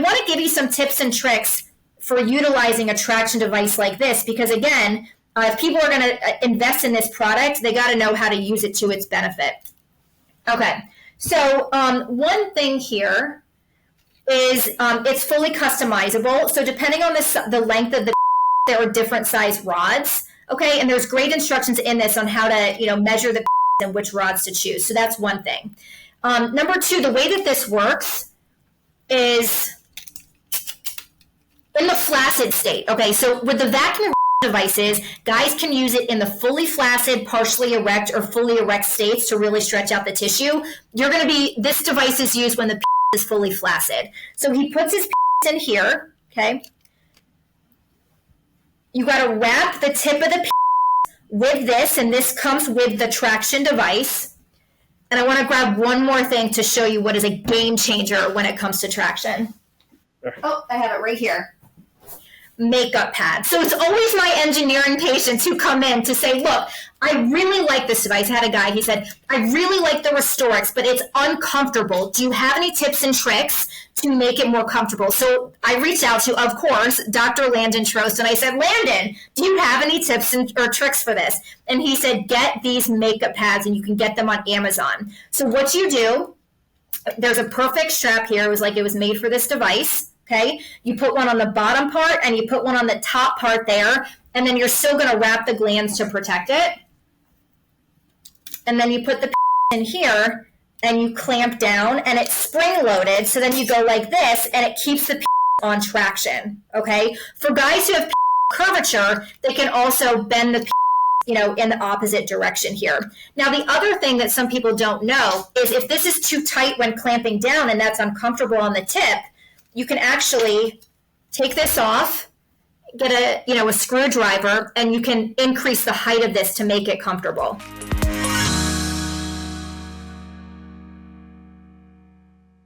want to give you some tips and tricks for utilizing a traction device like this, because again, if people are going to invest in this product, they got to know how to use it to its benefit. Okay, so one thing here is it's fully customizable. So depending on the length of the, there are different size rods. Okay, and there's great instructions in this on how to measure the and which rods to choose. So that's one thing. Number two, the way that this works is in the flaccid state. Okay, so with the vacuum devices, guys can use it in the fully flaccid, partially erect, or fully erect states to really stretch out the tissue. This device is used when the is fully flaccid. So he puts his in here, okay? You got to wrap the tip of the with this, and this comes with the traction device. And I want to grab one more thing to show you what is a game changer when it comes to traction. Oh, I have it right here. Makeup pad. So it's always my engineering patients who come in to say, look, I really like this device. I had a guy, he said, I really like the Restorix, but it's uncomfortable. Do you have any tips and tricks to make it more comfortable? So I reached out to, of course, Dr. Landon Trost, and I said, Landon, do you have any tips or tricks for this? And he said, get these makeup pads, and you can get them on Amazon. So what you do, there's a perfect strap here. It was made for this device. Okay, you put one on the bottom part and you put one on the top part there, and then you're still going to wrap the glands to protect it. And then you put the in here and you clamp down, and it's spring-loaded, so then you go like this and it keeps the on traction. Okay, for guys who have curvature, they can also bend the in the opposite direction here. Now, the other thing that some people don't know is if this is too tight when clamping down and that's uncomfortable on the tip, you can actually take this off, get a screwdriver, and you can increase the height of this to make it comfortable.